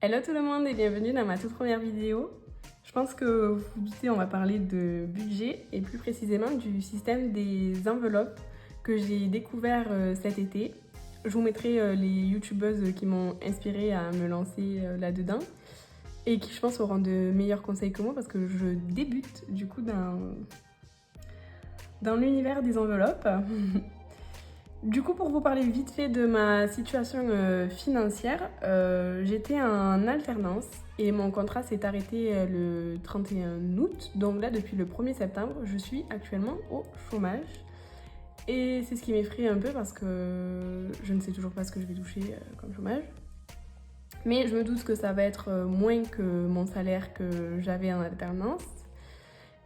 Hello tout le monde et bienvenue dans ma toute première vidéo. Je pense que vous vous doutez, on va parler de budget et plus précisément du système des enveloppes que j'ai découvert cet été. Je vous mettrai les youtubeuses qui m'ont inspirée à me lancer là-dedans et qui je pense auront de meilleurs conseils que moi parce que je débute du coup dans l'univers des enveloppes. Du coup, pour vous parler vite fait de ma situation financière, j'étais en alternance et mon contrat s'est arrêté le 31 août. Donc là, depuis le 1er septembre, je suis actuellement au chômage. Et c'est ce qui m'effraie un peu parce que je ne sais toujours pas ce que je vais toucher comme chômage. Mais je me doute que ça va être moins que mon salaire que j'avais en alternance.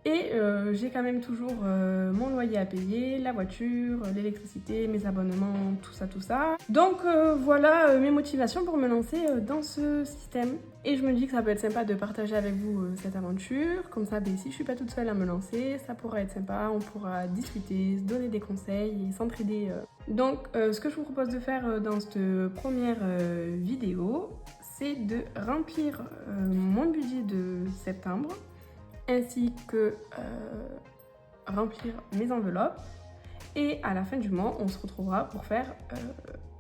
Et j'ai quand même toujours mon loyer à payer, la voiture, l'électricité, mes abonnements, tout ça. Donc voilà mes motivations pour me lancer dans ce système. Et je me dis que ça peut être sympa de partager avec vous cette aventure. Comme ça, si je suis pas toute seule à me lancer, ça pourra être sympa. On pourra discuter, se donner des conseils et s'entraider. Donc ce que je vous propose de faire dans cette première vidéo, c'est de remplir mon budget de septembre, ainsi que remplir mes enveloppes. Et à la fin du mois, on se retrouvera pour faire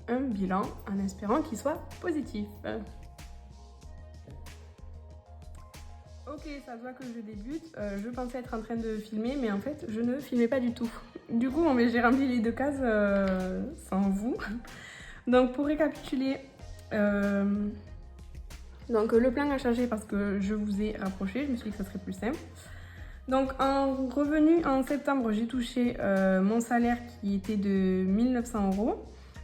un bilan en espérant qu'il soit positif. Ok, ça se voit que je débute. Je pensais être en train de filmer, mais en fait, je ne filmais pas du tout. Du coup, j'ai rempli les deux cases sans vous. Donc, pour récapituler, donc le plan a changé parce que je vous ai rapproché. Je me suis dit que ça serait plus simple. Donc en revenu en septembre, j'ai touché mon salaire qui était de 1900 €,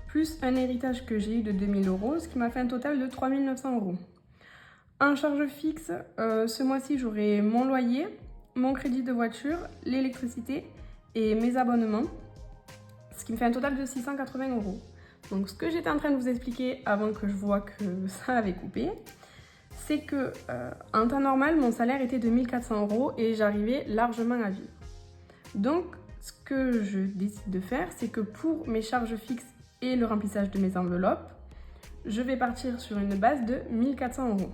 plus un héritage que j'ai eu de 2000 €, ce qui m'a fait un total de 3900 €. En charge fixe, ce mois-ci, j'aurai mon loyer, mon crédit de voiture, l'électricité et mes abonnements, ce qui me fait un total de 680 €. Donc ce que j'étais en train de vous expliquer avant que je vois que ça avait coupé, c'est que en temps normal, mon salaire était de 1400 € et j'arrivais largement à vivre. Donc, ce que je décide de faire, c'est que pour mes charges fixes et le remplissage de mes enveloppes, je vais partir sur une base de 1400 €.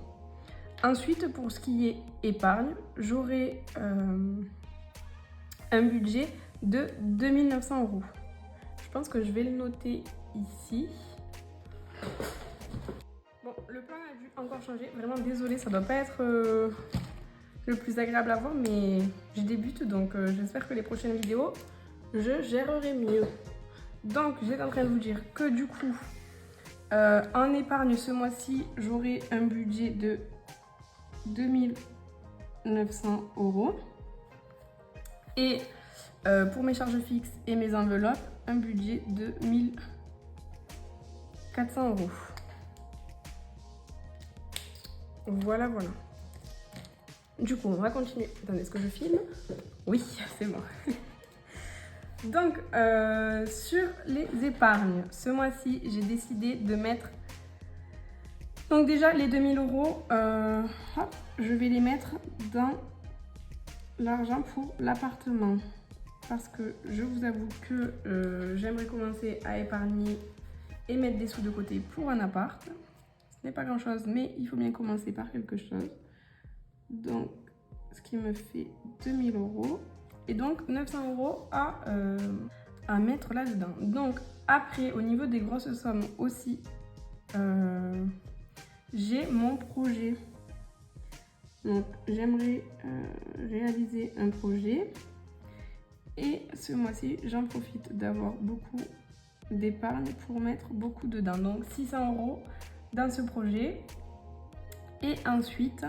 Ensuite, pour ce qui est épargne, j'aurai un budget de 2900 €. Je pense que je vais le noter ici. Bon, le plan a dû encore changer. Vraiment désolée, ça doit pas être le plus agréable à voir, mais je débute, donc j'espère que les prochaines vidéos, je gérerai mieux. Donc, j'étais en train de vous dire que du coup, en épargne ce mois-ci, j'aurai un budget de 2900 €. Et pour mes charges fixes et mes enveloppes, un budget de 1400 €. Voilà. Du coup, on va continuer. Attendez, est-ce que je filme? Oui, c'est bon. Donc, sur les épargnes, ce mois-ci, j'ai décidé de mettre... Donc déjà, les 2000 €, je vais les mettre dans l'argent pour l'appartement. Parce que je vous avoue que j'aimerais commencer à épargner et mettre des sous de côté pour un appart. Ce n'est pas grand-chose, mais il faut bien commencer par quelque chose. Donc, ce qui me fait 2000 €. Et donc, 900 € à mettre là-dedans. Donc, après, au niveau des grosses sommes aussi, j'ai mon projet. Donc, j'aimerais réaliser un projet. Et ce mois-ci, j'en profite d'avoir beaucoup d'épargne pour mettre beaucoup dedans. Donc, 600 € dans ce projet. Et ensuite,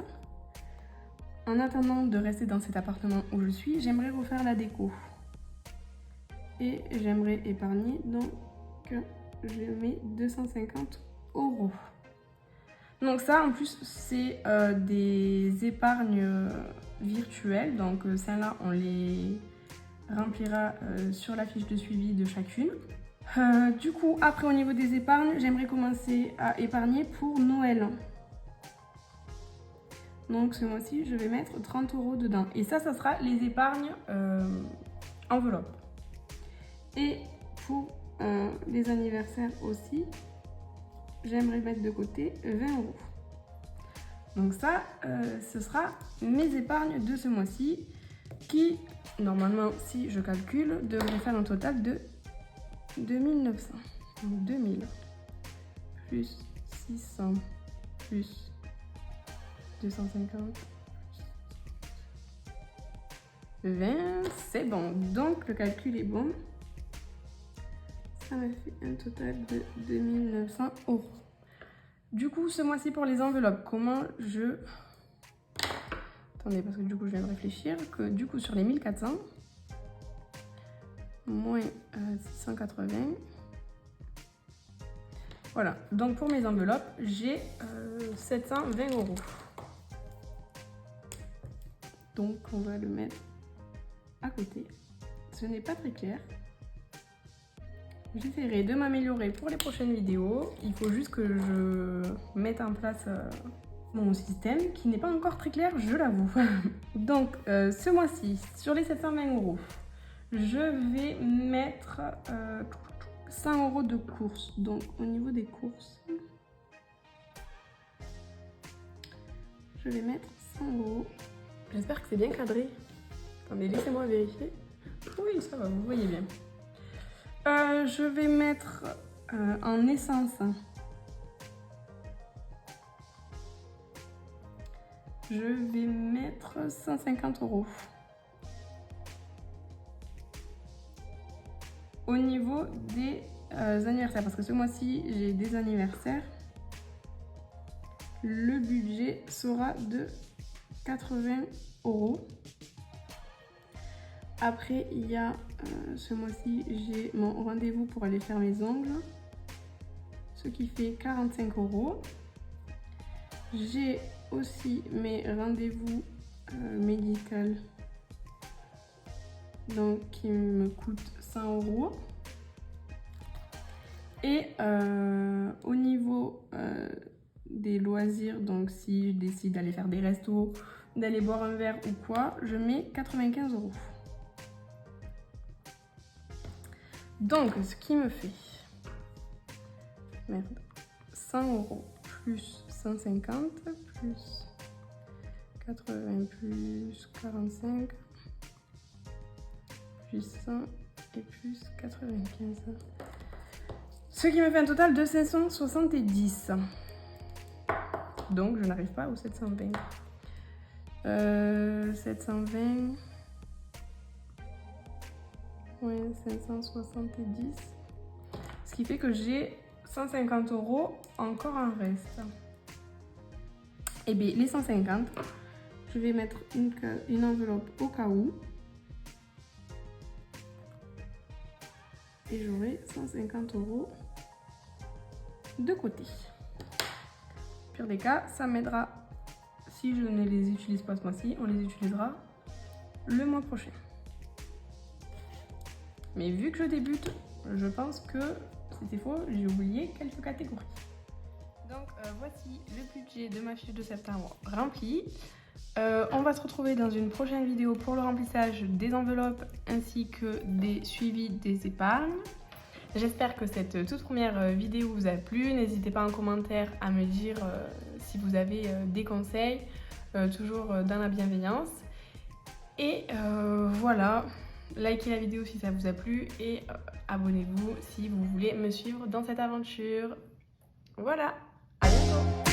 en attendant de rester dans cet appartement où je suis, j'aimerais refaire la déco. Et j'aimerais épargner, donc je mets 250 €. Donc ça, en plus, c'est des épargnes virtuelles. Donc celles-là, on les remplira sur la fiche de suivi de chacune. Du coup, après, au niveau des épargnes, j'aimerais commencer à épargner pour Noël. Donc ce mois-ci, je vais mettre 30 € dedans. Et ça sera les épargnes enveloppes. Et pour les anniversaires aussi, j'aimerais mettre de côté 20 €. Donc ça, ce sera mes épargnes de ce mois-ci qui, normalement, si je calcule, devrait faire un total de 2900. Donc 2000 plus 600 plus 250 20, c'est bon. Donc le calcul est bon. Ça m'a fait un total de 2900 €. Du coup, ce mois-ci pour les enveloppes, comment je... Attendez, parce que du coup, je viens de réfléchir que du coup, sur les 1400, moins 680... Voilà, donc pour mes enveloppes, j'ai 720 €. Donc on va le mettre à côté. Ce n'est pas très clair. J'essaierai de m'améliorer pour les prochaines vidéos. Il faut juste que je mette en place mon système qui n'est pas encore très clair, je l'avoue. Donc ce mois-ci, sur les 720 €, je vais mettre 100 € de courses. Donc au niveau des courses, je vais mettre 100 €. J'espère que c'est bien cadré. Attendez, laissez-moi vérifier. Oui, ça va, vous voyez bien. Je vais mettre en essence. Je vais mettre 150 €. Au niveau des anniversaires, parce que ce mois-ci, j'ai des anniversaires, le budget sera de 80 €. Après, il y a ce mois-ci, j'ai mon rendez-vous pour aller faire mes ongles, ce qui fait 45 €. J'ai aussi mes rendez-vous médicaux, donc qui me coûtent 100 €. Et au niveau des loisirs, donc si je décide d'aller faire des restos, d'aller boire un verre ou quoi, je mets 95 €. Donc, ce qui me fait 100 € plus 150 plus 80 plus 45 plus 100 et plus 95. Ce qui me fait un total de 570. Donc, je n'arrive pas aux 720. 720... Ouais, 570. Ce qui fait que j'ai 150 € encore en reste. Et bien, les 150, je vais mettre une enveloppe au cas où. Et j'aurai 150 € de côté. Au pire des cas, ça m'aidera. Si je ne les utilise pas ce mois-ci, on les utilisera le mois prochain. Mais vu que je débute, je pense que c'était faux, j'ai oublié quelques catégories. Donc voici le budget de ma fiche de septembre rempli. On va se retrouver dans une prochaine vidéo pour le remplissage des enveloppes ainsi que des suivis des épargnes. J'espère que cette toute première vidéo vous a plu. N'hésitez pas en commentaire à me dire si vous avez des conseils, toujours dans la bienveillance. Et voilà. Likez la vidéo si ça vous a plu et abonnez-vous si vous voulez me suivre dans cette aventure. Voilà, à bientôt!